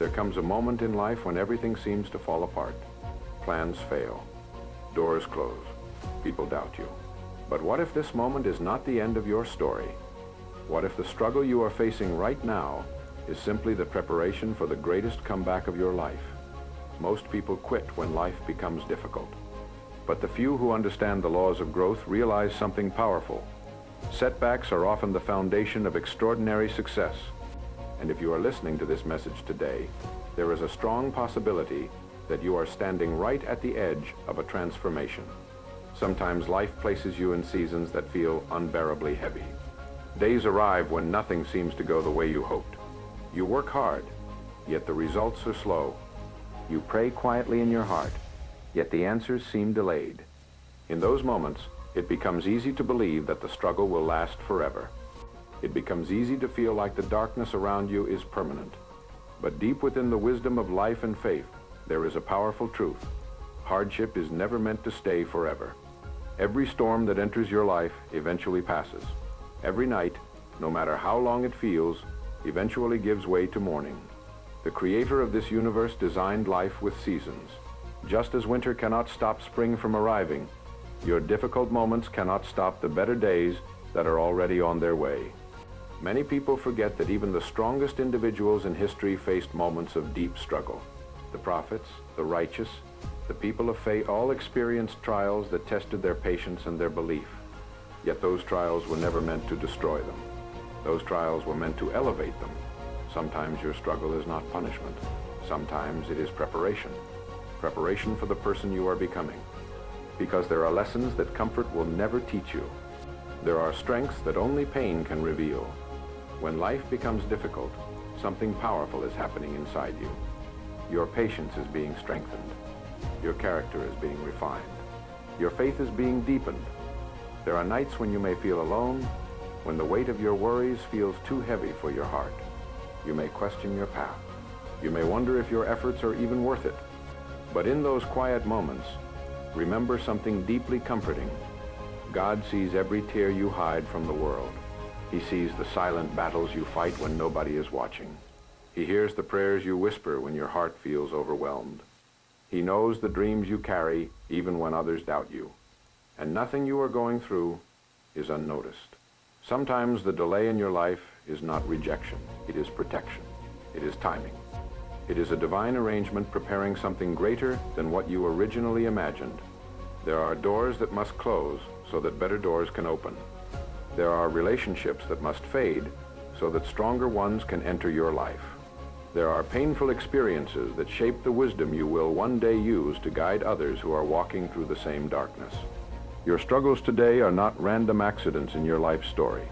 There comes a moment in life when everything seems to fall apart. Plans fail. Doors close. People doubt you. But what if this moment is not the end of your story? What if the struggle you are facing right now is simply the preparation for the greatest comeback of your life? Most people quit when life becomes difficult. But the few who understand the laws of growth realize something powerful. Setbacks are often the foundation of extraordinary success. And if you are listening to this message today, there is a strong possibility that you are standing right at the edge of a transformation. Sometimes life places you in seasons that feel unbearably heavy. Days arrive when nothing seems to go the way you hoped. You work hard, yet the results are slow. You pray quietly in your heart, yet the answers seem delayed. In those moments, it becomes easy to believe that the struggle will last forever. It becomes easy to feel like the darkness around you is permanent. But deep within the wisdom of life and faith, there is a powerful truth. Hardship is never meant to stay forever. Every storm that enters your life eventually passes. Every night, no matter how long it feels, eventually gives way to morning. The creator of this universe designed life with seasons. Just as winter cannot stop spring from arriving, your difficult moments cannot stop the better days that are already on their way. Many people forget that even the strongest individuals in history faced moments of deep struggle. The prophets, the righteous, the people of faith all experienced trials that tested their patience and their belief. Yet those trials were never meant to destroy them. Those trials were meant to elevate them. Sometimes your struggle is not punishment. Sometimes it is preparation. Preparation for the person you are becoming. Because there are lessons that comfort will never teach you. There are strengths that only pain can reveal. When life becomes difficult, something powerful is happening inside you. Your patience is being strengthened. Your character is being refined. Your faith is being deepened. There are nights when you may feel alone, when the weight of your worries feels too heavy for your heart. You may question your path. You may wonder if your efforts are even worth it. But in those quiet moments, remember something deeply comforting. God sees every tear you hide from the world. He sees the silent battles you fight when nobody is watching. He hears the prayers you whisper when your heart feels overwhelmed. He knows the dreams you carry even when others doubt you. And nothing you are going through is unnoticed. Sometimes the delay in your life is not rejection. It is protection. It is timing. It is a divine arrangement preparing something greater than what you originally imagined. There are doors that must close so that better doors can open. There are relationships that must fade so that stronger ones can enter your life. There are painful experiences that shape the wisdom you will one day use to guide others who are walking through the same darkness. Your struggles today are not random accidents in your life story.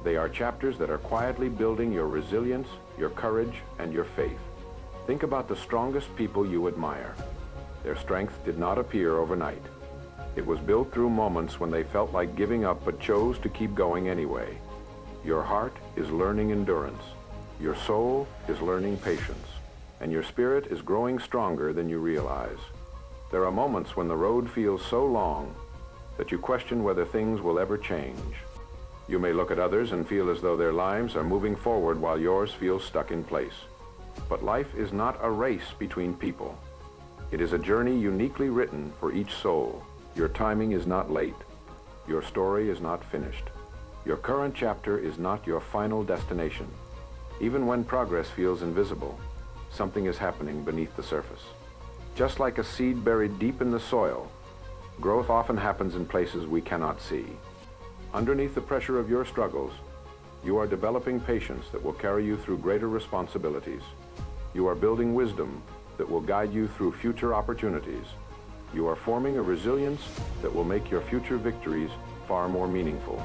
They are chapters that are quietly building your resilience, your courage, and your faith. Think about the strongest people you admire. Their strength did not appear overnight. It was built through moments when they felt like giving up but chose to keep going anyway. Your heart is learning endurance. Your soul is learning patience. And your spirit is growing stronger than you realize. There are moments when the road feels so long that you question whether things will ever change. You may look at others and feel as though their lives are moving forward while yours feels stuck in place. But life is not a race between people. It is a journey uniquely written for each soul. Your timing is not late. Your story is not finished. Your current chapter is not your final destination. Even when progress feels invisible, something is happening beneath the surface. Just like a seed buried deep in the soil, growth often happens in places we cannot see. Underneath the pressure of your struggles, you are developing patience that will carry you through greater responsibilities. You are building wisdom that will guide you through future opportunities. You are forming a resilience that will make your future victories far more meaningful.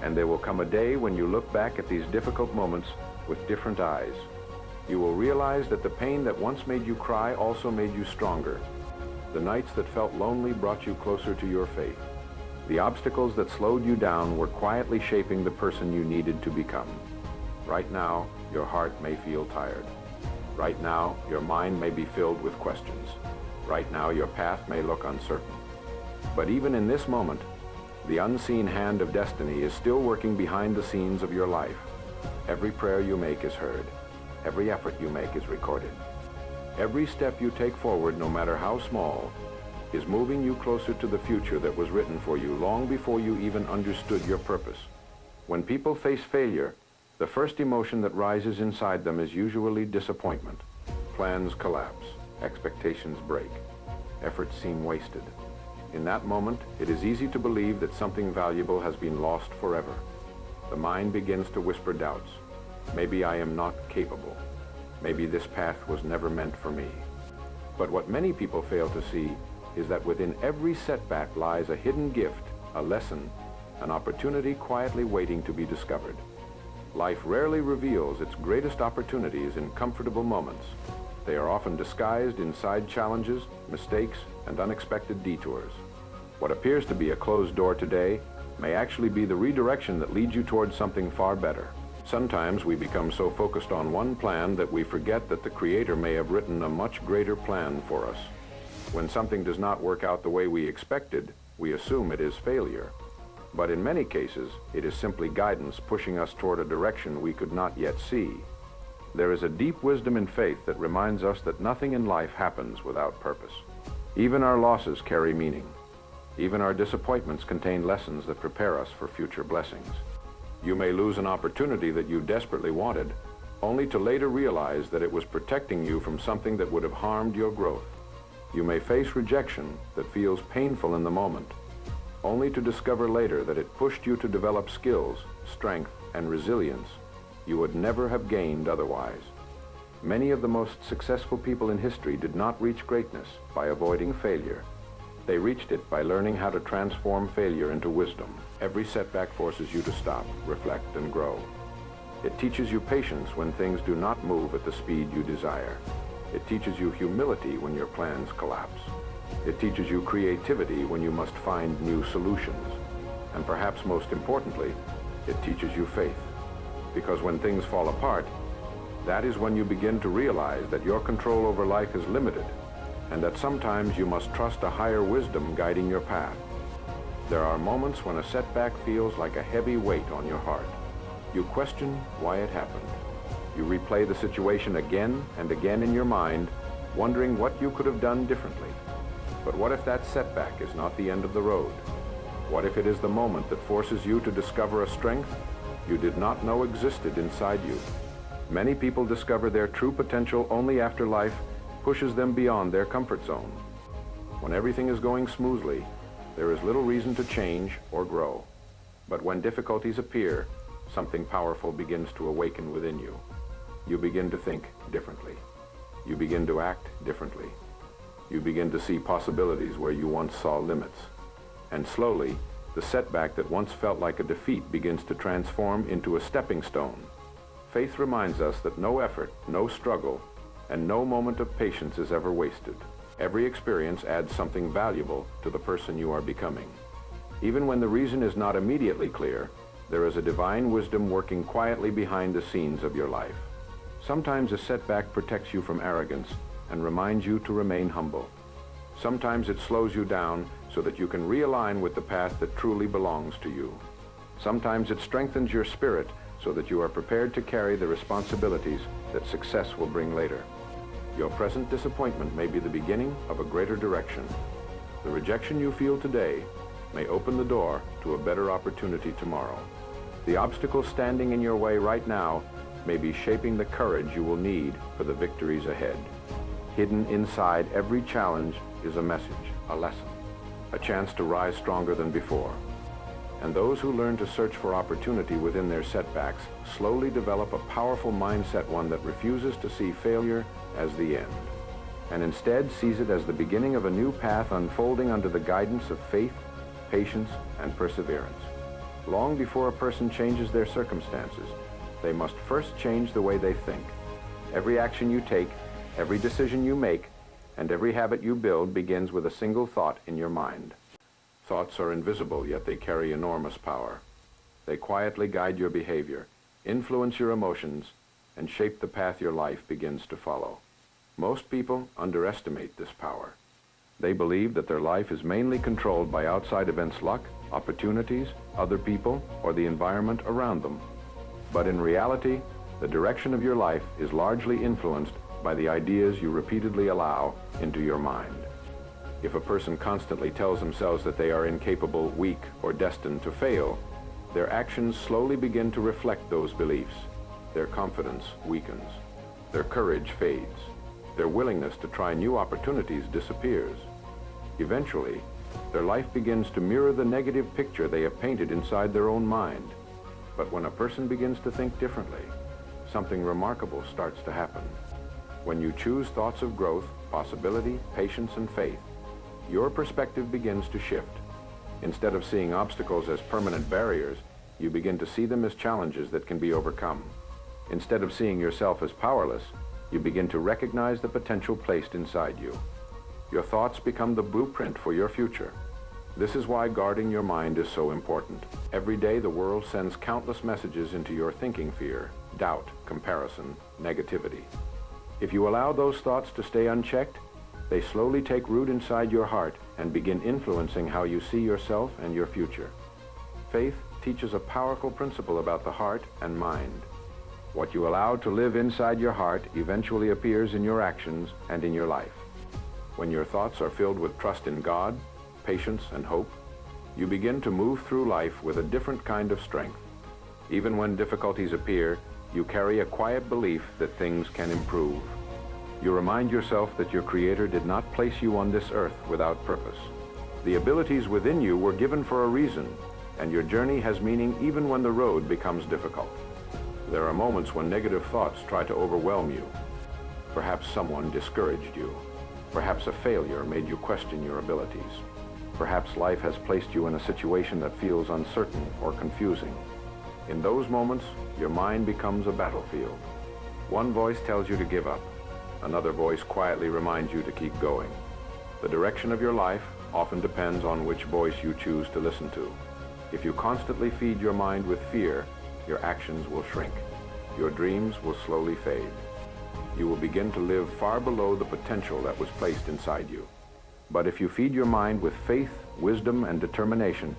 And there will come a day when you look back at these difficult moments with different eyes. You will realize that the pain that once made you cry also made you stronger. The nights that felt lonely brought you closer to your faith. The obstacles that slowed you down were quietly shaping the person you needed to become. Right now, your heart may feel tired. Right now, your mind may be filled with questions. Right now, your path may look uncertain. But even in this moment, the unseen hand of destiny is still working behind the scenes of your life. Every prayer you make is heard. Every effort you make is recorded. Every step you take forward, no matter how small, is moving you closer to the future that was written for you long before you even understood your purpose. When people face failure, the first emotion that rises inside them is usually disappointment. Plans collapse, expectations break, efforts seem wasted. In that moment, it is easy to believe that something valuable has been lost forever. The mind begins to whisper doubts. Maybe I am not capable. Maybe this path was never meant for me. But what many people fail to see is that within every setback lies a hidden gift, a lesson, an opportunity quietly waiting to be discovered. Life rarely reveals its greatest opportunities in comfortable moments. They are often disguised inside challenges, mistakes, and unexpected detours. What appears to be a closed door today may actually be the redirection that leads you towards something far better. Sometimes we become so focused on one plan that we forget that the Creator may have written a much greater plan for us. When something does not work out the way we expected, we assume it is failure. But in many cases, it is simply guidance pushing us toward a direction we could not yet see. There is a deep wisdom in faith that reminds us that nothing in life happens without purpose. Even our losses carry meaning. Even our disappointments contain lessons that prepare us for future blessings. You may lose an opportunity that you desperately wanted, only to later realize that it was protecting you from something that would have harmed your growth. You may face rejection that feels painful in the moment, only to discover later that it pushed you to develop skills, strength, and resilience you would never have gained otherwise. Many of the most successful people in history did not reach greatness by avoiding failure. They reached it by learning how to transform failure into wisdom. Every setback forces you to stop, reflect, and grow. It teaches you patience when things do not move at the speed you desire. It teaches you humility when your plans collapse. It teaches you creativity when you must find new solutions. And perhaps most importantly, it teaches you faith. Because when things fall apart, that is when you begin to realize that your control over life is limited, and that sometimes you must trust a higher wisdom guiding your path. There are moments when a setback feels like a heavy weight on your heart. You question why it happened. You replay the situation again and again in your mind, wondering what you could have done differently. But what if that setback is not the end of the road? What if it is the moment that forces you to discover a strength you did not know existed inside you? Many people discover their true potential only after life pushes them beyond their comfort zone. When everything is going smoothly, there is little reason to change or grow. But when difficulties appear, something powerful begins to awaken within you. You begin to think differently. You begin to act differently. You begin to see possibilities where you once saw limits. And slowly, the setback that once felt like a defeat begins to transform into a stepping stone. Faith reminds us that no effort, no struggle, and no moment of patience is ever wasted. Every experience adds something valuable to the person you are becoming. Even when the reason is not immediately clear, there is a divine wisdom working quietly behind the scenes of your life. Sometimes a setback protects you from arrogance and reminds you to remain humble. Sometimes it slows you down so that you can realign with the path that truly belongs to you. Sometimes it strengthens your spirit so that you are prepared to carry the responsibilities that success will bring later. Your present disappointment may be the beginning of a greater direction. The rejection you feel today may open the door to a better opportunity tomorrow. The obstacle standing in your way right now may be shaping the courage you will need for the victories ahead. Hidden inside every challenge is a message, a lesson, a chance to rise stronger than before. And those who learn to search for opportunity within their setbacks slowly develop a powerful mindset, one that refuses to see failure as the end, and instead sees it as the beginning of a new path unfolding under the guidance of faith, patience, and perseverance. Long before a person changes their circumstances, they must first change the way they think. Every action you take, every decision you make, and every habit you build begins with a single thought in your mind. Thoughts are invisible, yet they carry enormous power. They quietly guide your behavior, influence your emotions, and shape the path your life begins to follow. Most people underestimate this power. They believe that their life is mainly controlled by outside events, luck, opportunities, other people, or the environment around them. But in reality, The direction of your life is largely influenced by the ideas you repeatedly allow into your mind. If a person constantly tells themselves that they are incapable, weak, or destined to fail, their actions slowly begin to reflect those beliefs. Their confidence weakens. Their courage fades. Their willingness to try new opportunities disappears. Eventually, their life begins to mirror the negative picture they have painted inside their own mind. But when a person begins to think differently, something remarkable starts to happen. When you choose thoughts of growth, possibility, patience, and faith, your perspective begins to shift. Instead of seeing obstacles as permanent barriers, you begin to see them as challenges that can be overcome. Instead of seeing yourself as powerless, you begin to recognize the potential placed inside you. Your thoughts become the blueprint for your future. This is why guarding your mind is so important. Every day, the world sends countless messages into your thinking: fear, doubt, comparison, negativity. If you allow those thoughts to stay unchecked, they slowly take root inside your heart and begin influencing how you see yourself and your future. Faith teaches a powerful principle about the heart and mind. What you allow to live inside your heart eventually appears in your actions and in your life. When your thoughts are filled with trust in God, patience, and hope, you begin to move through life with a different kind of strength. Even when difficulties appear, you carry a quiet belief that things can improve. You remind yourself that your Creator did not place you on this earth without purpose. The abilities within you were given for a reason, and your journey has meaning even when the road becomes difficult. There are moments when negative thoughts try to overwhelm you. Perhaps someone discouraged you. Perhaps a failure made you question your abilities. Perhaps life has placed you in a situation that feels uncertain or confusing. In those moments, your mind becomes a battlefield. One voice tells you to give up. Another voice quietly reminds you to keep going. The direction of your life often depends on which voice you choose to listen to. If you constantly feed your mind with fear, your actions will shrink. Your dreams will slowly fade. You will begin to live far below the potential that was placed inside you. But if you feed your mind with faith, wisdom, and determination,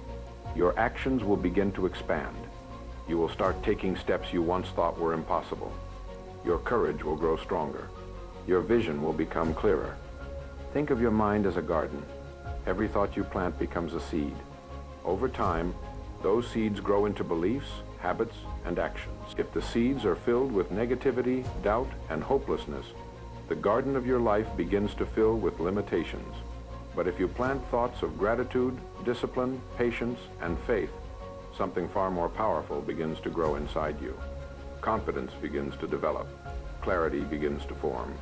your actions will begin to expand. You will start taking steps you once thought were impossible. Your courage will grow stronger. Your vision will become clearer. Think of your mind as a garden. Every thought you plant becomes a seed. Over time, those seeds grow into beliefs, habits, and actions. If the seeds are filled with negativity, doubt, and hopelessness, the garden of your life begins to fill with limitations. But if you plant thoughts of gratitude, discipline, patience, and faith, something far more powerful begins to grow inside you. Confidence begins to develop. Clarity begins to form.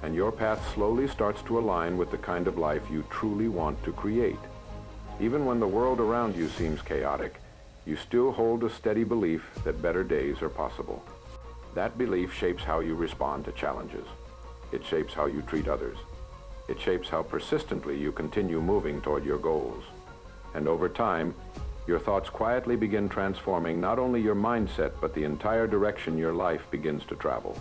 And your path slowly starts to align with the kind of life you truly want to create. Even when the world around you seems chaotic, you still hold a steady belief that better days are possible. That belief shapes how you respond to challenges. It shapes how you treat others. It shapes how persistently you continue moving toward your goals. And over time, your thoughts quietly begin transforming not only your mindset, but the entire direction your life begins to travel.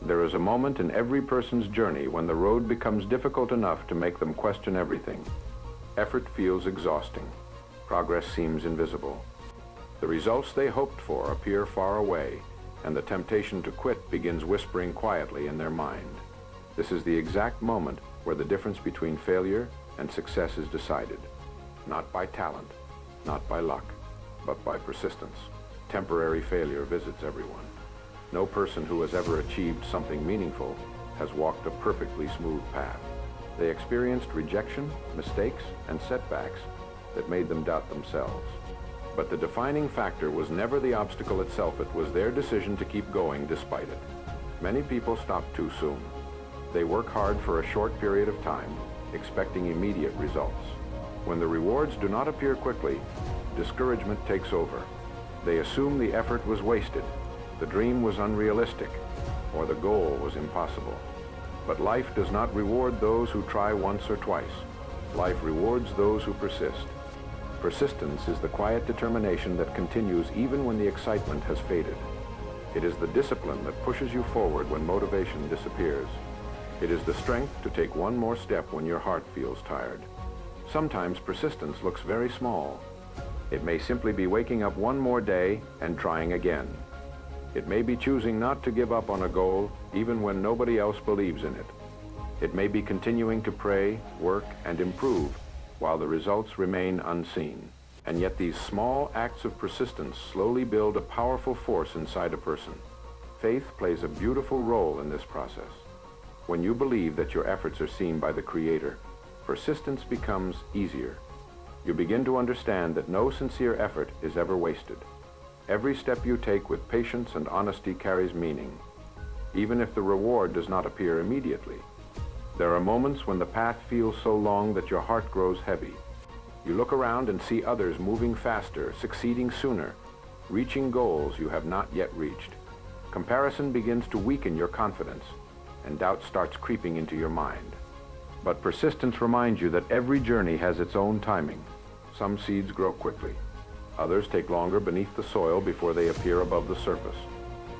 There is a moment in every person's journey when the road becomes difficult enough to make them question everything. Effort feels exhausting. Progress seems invisible. The results they hoped for appear far away, and the temptation to quit begins whispering quietly in their mind. This is the exact moment where the difference between failure and success is decided. Not by talent, not by luck, but by persistence. Temporary failure visits everyone. No person who has ever achieved something meaningful has walked a perfectly smooth path. They experienced rejection, mistakes, and setbacks that made them doubt themselves. But the defining factor was never the obstacle itself. It was their decision to keep going despite it. Many people stop too soon. They work hard for a short period of time, expecting immediate results. When the rewards do not appear quickly, discouragement takes over. They assume the effort was wasted, the dream was unrealistic, or the goal was impossible. But life does not reward those who try once or twice. Life rewards those who persist. Persistence is the quiet determination that continues even when the excitement has faded. It is the discipline that pushes you forward when motivation disappears. It is the strength to take one more step when your heart feels tired. Sometimes persistence looks very small. It may simply be waking up one more day and trying again. It may be choosing not to give up on a goal even when nobody else believes in it. It may be continuing to pray, work, and improve while the results remain unseen. And yet these small acts of persistence slowly build a powerful force inside a person. Faith plays a beautiful role in this process. When you believe that your efforts are seen by the Creator, persistence becomes easier. You begin to understand that no sincere effort is ever wasted. Every step you take with patience and honesty carries meaning, even if the reward does not appear immediately. There are moments when the path feels so long that your heart grows heavy. You look around and see others moving faster, succeeding sooner, reaching goals you have not yet reached. Comparison begins to weaken your confidence, and doubt starts creeping into your mind. But persistence reminds you that every journey has its own timing. Some seeds grow quickly. Others take longer beneath the soil before they appear above the surface.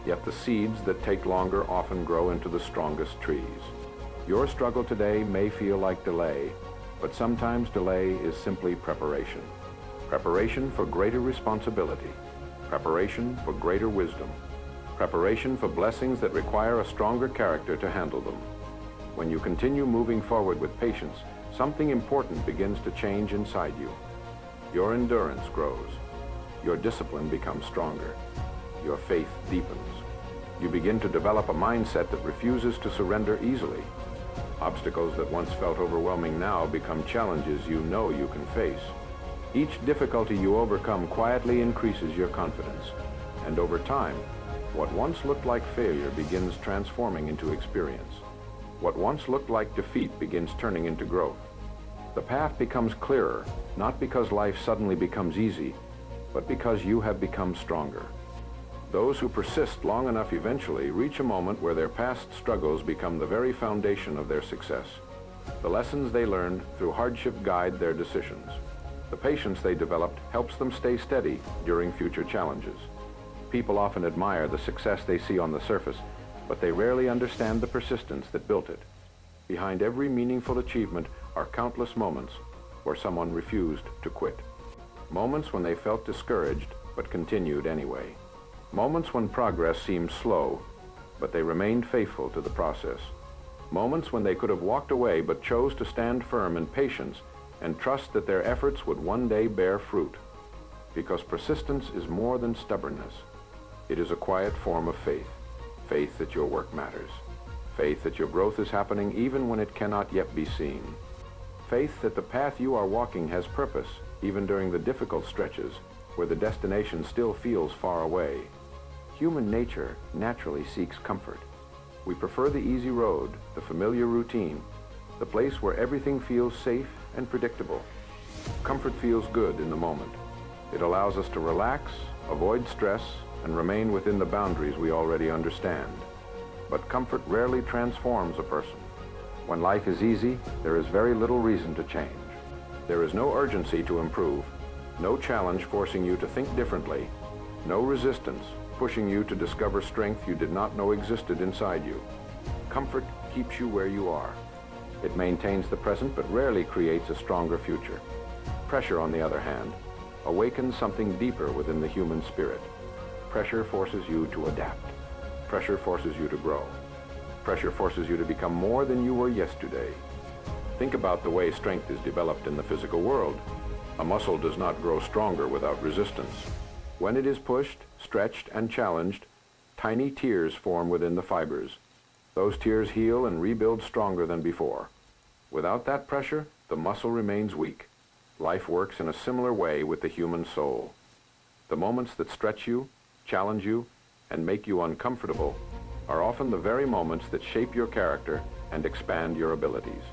Yet the seeds that take longer often grow into the strongest trees. Your struggle today may feel like delay, but sometimes delay is simply preparation. Preparation for greater responsibility. Preparation for greater wisdom. Preparation for blessings that require a stronger character to handle them. When you continue moving forward with patience, something important begins to change inside you. Your endurance grows. Your discipline becomes stronger. Your faith deepens. You begin to develop a mindset that refuses to surrender easily. Obstacles that once felt overwhelming now become challenges you know you can face. Each difficulty you overcome quietly increases your confidence. And over time, what once looked like failure begins transforming into experience. What once looked like defeat begins turning into growth. The path becomes clearer, not because life suddenly becomes easy, but because you have become stronger. Those who persist long enough eventually reach a moment where their past struggles become the very foundation of their success. The lessons they learned through hardship guide their decisions. The patience they developed helps them stay steady during future challenges. People often admire the success they see on the surface, but they rarely understand the persistence that built it. Behind every meaningful achievement are countless moments where someone refused to quit. Moments when they felt discouraged but continued anyway. Moments when progress seemed slow, but they remained faithful to the process. Moments when they could have walked away but chose to stand firm in patience and trust that their efforts would one day bear fruit. Because persistence is more than stubbornness. It is a quiet form of faith. Faith that your work matters. Faith that your growth is happening even when it cannot yet be seen. Faith that the path you are walking has purpose, even during the difficult stretches where the destination still feels far away. Human nature naturally seeks comfort. We prefer the easy road, the familiar routine, the place where everything feels safe and predictable. Comfort feels good in the moment. It allows us to relax, avoid stress, and remain within the boundaries we already understand. But comfort rarely transforms a person. When life is easy, there is very little reason to change. There is no urgency to improve, no challenge forcing you to think differently, no resistance pushing you to discover strength you did not know existed inside you. Comfort keeps you where you are. It maintains the present but rarely creates a stronger future. Pressure, on the other hand, awakens something deeper within the human spirit. Pressure forces you to adapt. Pressure forces you to grow. Pressure forces you to become more than you were yesterday. Think about the way strength is developed in the physical world. A muscle does not grow stronger without resistance. When it is pushed, stretched, and challenged, tiny tears form within the fibers. Those tears heal and rebuild stronger than before. Without that pressure, the muscle remains weak. Life works in a similar way with the human soul. The moments that stretch you, challenge you, and make you uncomfortable are often the very moments that shape your character and expand your abilities.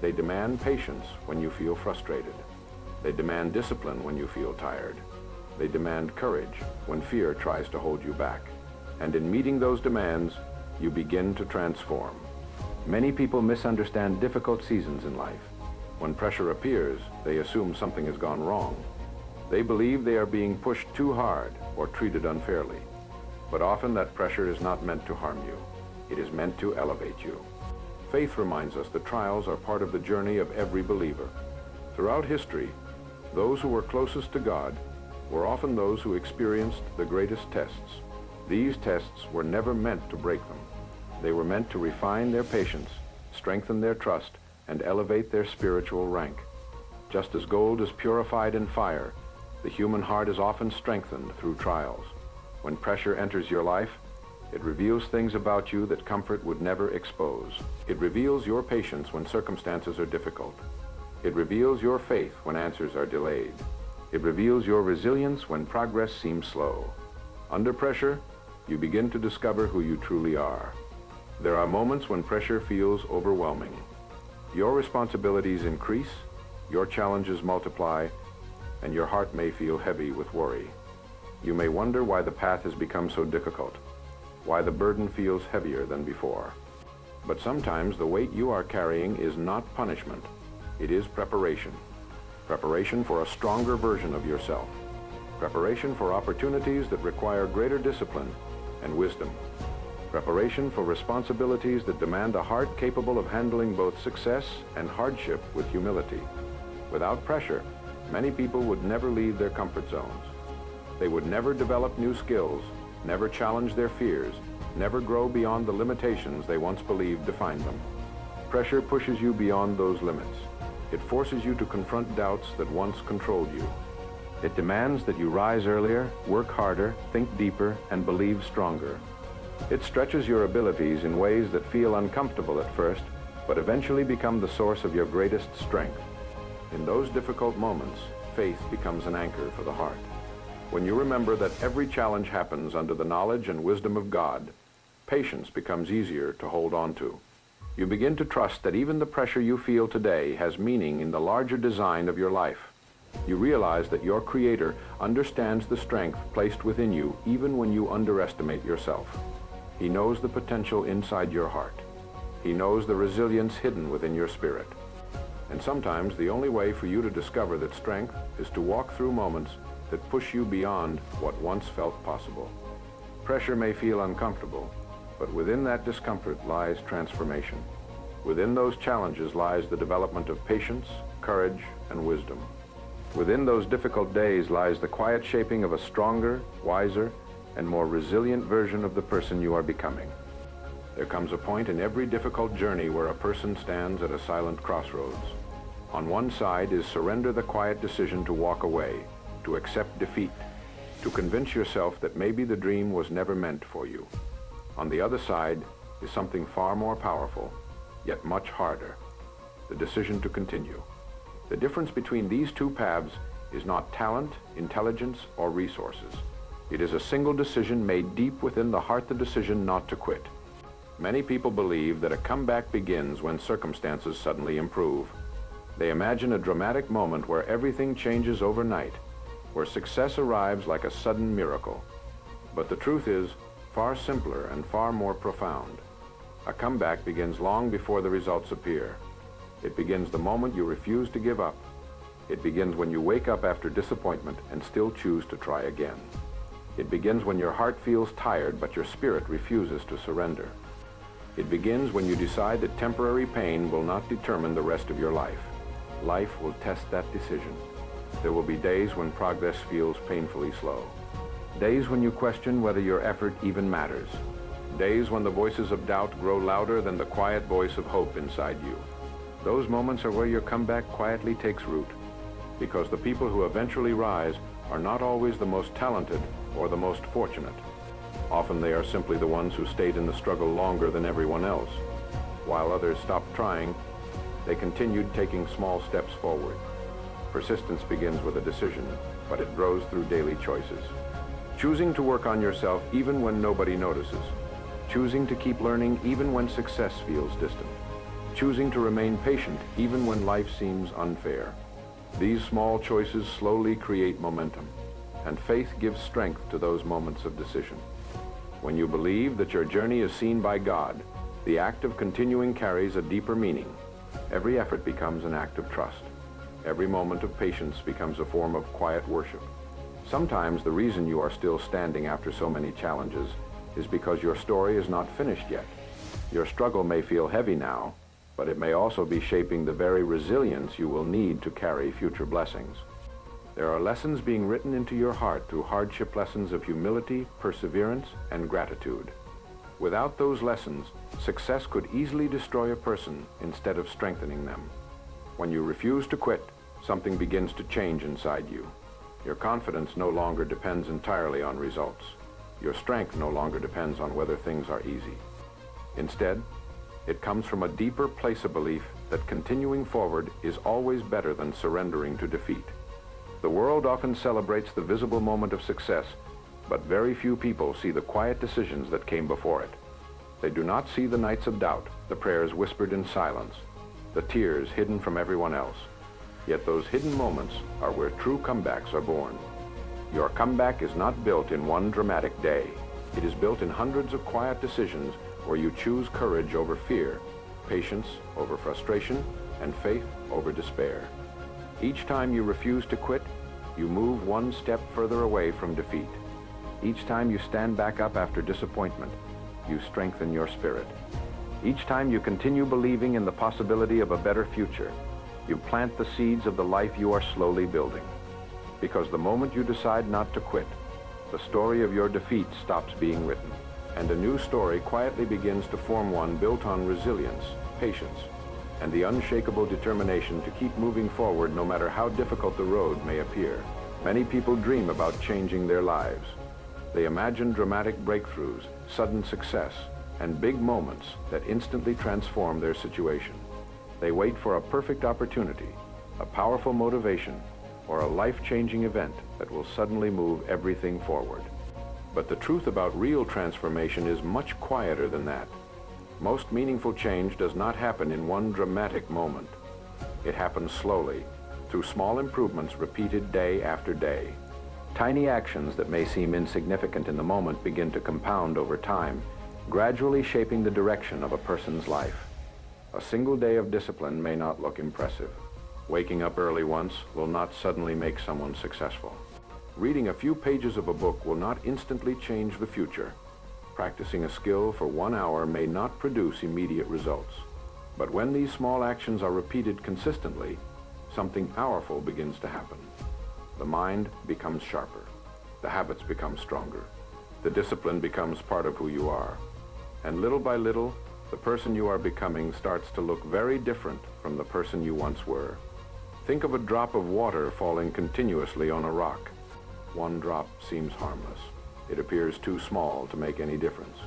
They demand patience when you feel frustrated. They demand discipline when you feel tired. They demand courage when fear tries to hold you back. And in meeting those demands, you begin to transform. Many people misunderstand difficult seasons in life. When pressure appears, they assume something has gone wrong. They believe they are being pushed too hard or treated unfairly. But often that pressure is not meant to harm you. It is meant to elevate you. Faith reminds us that trials are part of the journey of every believer. Throughout history, those who were closest to God were often those who experienced the greatest tests. These tests were never meant to break them. They were meant to refine their patience, strengthen their trust, and elevate their spiritual rank. Just as gold is purified in fire, the human heart is often strengthened through trials. When pressure enters your life, it reveals things about you that comfort would never expose. It reveals your patience when circumstances are difficult. It reveals your faith when answers are delayed. It reveals your resilience when progress seems slow. Under pressure, you begin to discover who you truly are. There are moments when pressure feels overwhelming. Your responsibilities increase, your challenges multiply, and your heart may feel heavy with worry. You may wonder why the path has become so difficult, why the burden feels heavier than before. But sometimes the weight you are carrying is not punishment. It is preparation. Preparation for a stronger version of yourself. Preparation for opportunities that require greater discipline and wisdom. Preparation for responsibilities that demand a heart capable of handling both success and hardship with humility. Without pressure, many people would never leave their comfort zones. They would never develop new skills, never challenge their fears, never grow beyond the limitations they once believed defined them. Pressure pushes you beyond those limits. It forces you to confront doubts that once controlled you. It demands that you rise earlier, work harder, think deeper, and believe stronger. It stretches your abilities in ways that feel uncomfortable at first, but eventually become the source of your greatest strength. In those difficult moments, faith becomes an anchor for the heart. When you remember that every challenge happens under the knowledge and wisdom of God, patience becomes easier to hold on to. You begin to trust that even the pressure you feel today has meaning in the larger design of your life. You realize that your Creator understands the strength placed within you even when you underestimate yourself. He knows the potential inside your heart. He knows the resilience hidden within your spirit. And sometimes the only way for you to discover that strength is to walk through moments that push you beyond what once felt possible. Pressure may feel uncomfortable, but within that discomfort lies transformation. Within those challenges lies the development of patience, courage, and wisdom. Within those difficult days lies the quiet shaping of a stronger, wiser, and more resilient version of the person you are becoming. There comes a point in every difficult journey where a person stands at a silent crossroads. On one side is surrender, the quiet decision to walk away, to accept defeat, to convince yourself that maybe the dream was never meant for you. On the other side is something far more powerful, yet much harder, the decision to continue. The difference between these two paths is not talent, intelligence, or resources. It is a single decision made deep within the heart, the decision not to quit. Many people believe that a comeback begins when circumstances suddenly improve. They imagine a dramatic moment where everything changes overnight, where success arrives like a sudden miracle. But the truth is far simpler and far more profound. A comeback begins long before the results appear. It begins the moment you refuse to give up. It begins when you wake up after disappointment and still choose to try again. It begins when your heart feels tired but your spirit refuses to surrender. It begins when you decide that temporary pain will not determine the rest of your life. Life will test that decision. There will be days when progress feels painfully slow. Days when you question whether your effort even matters. Days when the voices of doubt grow louder than the quiet voice of hope inside you. Those moments are where your comeback quietly takes root, because the people who eventually rise are not always the most talented or the most fortunate. Often they are simply the ones who stayed in the struggle longer than everyone else. While others stopped trying, they continued taking small steps forward. Persistence begins with a decision, but it grows through daily choices. Choosing to work on yourself even when nobody notices. Choosing to keep learning even when success feels distant. Choosing to remain patient even when life seems unfair. These small choices slowly create momentum, and faith gives strength to those moments of decision. When you believe that your journey is seen by God, the act of continuing carries a deeper meaning. Every effort becomes an act of trust. Every moment of patience becomes a form of quiet worship. Sometimes the reason you are still standing after so many challenges is because your story is not finished yet. Your struggle may feel heavy now, but it may also be shaping the very resilience you will need to carry future blessings. There are lessons being written into your heart through hardship, lessons of humility, perseverance, and gratitude. Without those lessons, success could easily destroy a person instead of strengthening them. When you refuse to quit, something begins to change inside you. Your confidence no longer depends entirely on results. Your strength no longer depends on whether things are easy. Instead, it comes from a deeper place of belief that continuing forward is always better than surrendering to defeat. The world often celebrates the visible moment of success, but very few people see the quiet decisions that came before it. They do not see the nights of doubt, the prayers whispered in silence, the tears hidden from everyone else. Yet those hidden moments are where true comebacks are born. Your comeback is not built in one dramatic day. It is built in hundreds of quiet decisions where you choose courage over fear, patience over frustration, and faith over despair. Each time you refuse to quit, you move one step further away from defeat. Each time you stand back up after disappointment, you strengthen your spirit. Each time you continue believing in the possibility of a better future, you plant the seeds of the life you are slowly building. Because the moment you decide not to quit, the story of your defeat stops being written, and a new story quietly begins to form, one built on resilience, patience, and the unshakable determination to keep moving forward no matter how difficult the road may appear. Many people dream about changing their lives. They imagine dramatic breakthroughs, sudden success, and big moments that instantly transform their situation. They wait for a perfect opportunity, a powerful motivation, or a life-changing event that will suddenly move everything forward. But the truth about real transformation is much quieter than that. Most meaningful change does not happen in one dramatic moment. It happens slowly, through small improvements repeated day after day. Tiny actions that may seem insignificant in the moment begin to compound over time, gradually shaping the direction of a person's life. A single day of discipline may not look impressive. Waking up early once will not suddenly make someone successful. Reading a few pages of a book will not instantly change the future. Practicing a skill for 1 hour may not produce immediate results. But when these small actions are repeated consistently, something powerful begins to happen. The mind becomes sharper. The habits become stronger. The discipline becomes part of who you are. And little by little, the person you are becoming starts to look very different from the person you once were. Think of a drop of water falling continuously on a rock. One drop seems harmless. It appears too small to make any difference.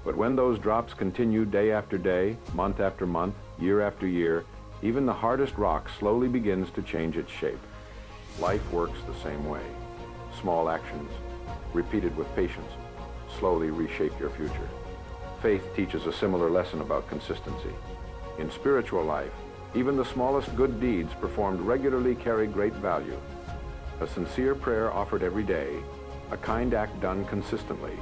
But when those drops continue day after day, month after month, year after year, even the hardest rock slowly begins to change its shape. Life works the same way. Small actions, repeated with patience, slowly reshape your future. Faith teaches a similar lesson about consistency. In spiritual life, even the smallest good deeds performed regularly carry great value. A sincere prayer offered every day, a kind act done consistently,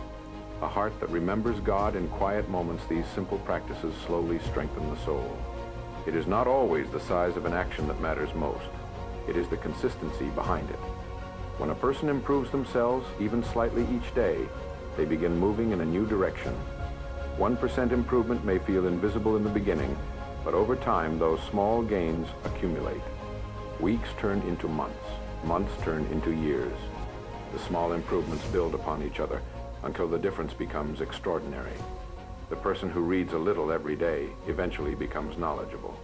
a heart that remembers God in quiet moments. These simple practices slowly strengthen the soul. It is not always the size of an action that matters most. It is the consistency behind it. When a person improves themselves, even slightly each day, they begin moving in a new direction. 1% improvement may feel invisible in the beginning, but over time, those small gains accumulate. Weeks turn into months. Months turn into years. The small improvements build upon each other until the difference becomes extraordinary. The person who reads a little every day eventually becomes knowledgeable.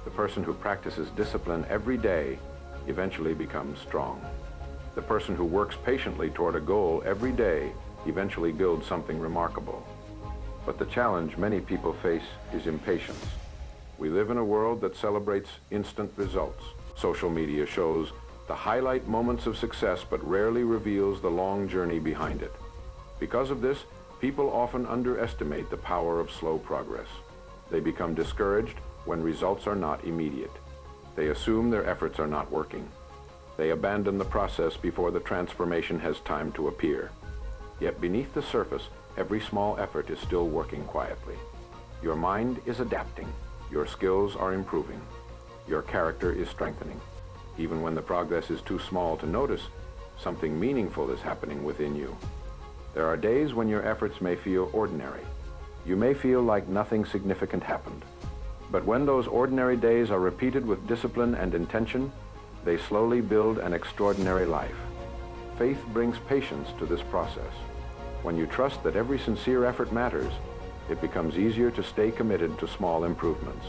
The person who practices discipline every day eventually becomes strong. The person who works patiently toward a goal every day eventually builds something remarkable. But the challenge many people face is impatience. We live in a world that celebrates instant results. Social media shows the highlight moments of success but rarely reveals the long journey behind it. Because of this, people often underestimate the power of slow progress. They become discouraged when results are not immediate. They assume their efforts are not working. They abandon the process before the transformation has time to appear. Yet beneath the surface, every small effort is still working quietly. Your mind is adapting. Your skills are improving. Your character is strengthening. Even when the progress is too small to notice, something meaningful is happening within you. There are days when your efforts may feel ordinary. You may feel like nothing significant happened. But when those ordinary days are repeated with discipline and intention, They slowly build an extraordinary life. Faith brings patience to this process. When you trust that every sincere effort matters, it becomes easier to stay committed to small improvements.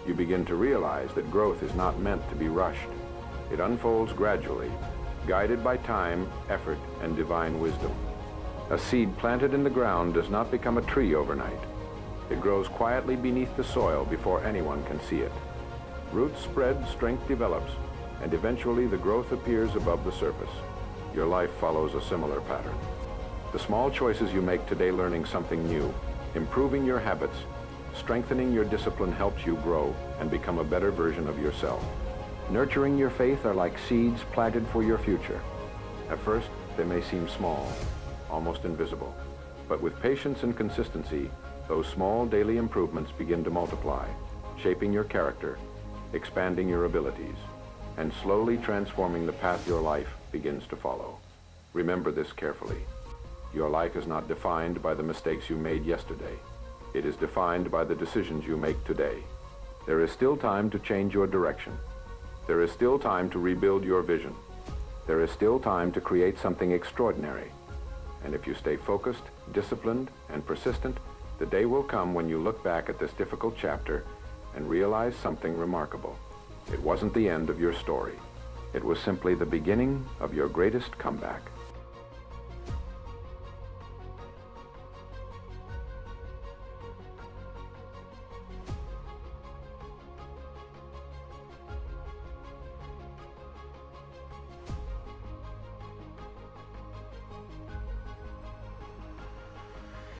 You begin to realize that growth is not meant to be rushed. It unfolds gradually, guided by time, effort, and divine wisdom. A seed planted in the ground does not become a tree overnight. It grows quietly beneath the soil before anyone can see it. Roots spread, strength develops, and eventually the growth appears above the surface. Your life follows a similar pattern. The small choices you make today, learning something new, improving your habits, strengthening your discipline, helps you grow and become a better version of yourself. Nurturing your faith are like seeds planted for your future. At first, they may seem small, almost invisible. But with patience and consistency, those small daily improvements begin to multiply, shaping your character, expanding your abilities, and slowly transforming the path your life begins to follow. Remember this carefully. Your life is not defined by the mistakes you made yesterday. It is defined by the decisions you make today. There is still time to change your direction. There is still time to rebuild your vision. There is still time to create something extraordinary. And if you stay focused, disciplined, and persistent, the day will come when you look back at this difficult chapter and realize something remarkable. It wasn't the end of your story. It was simply the beginning of your greatest comeback.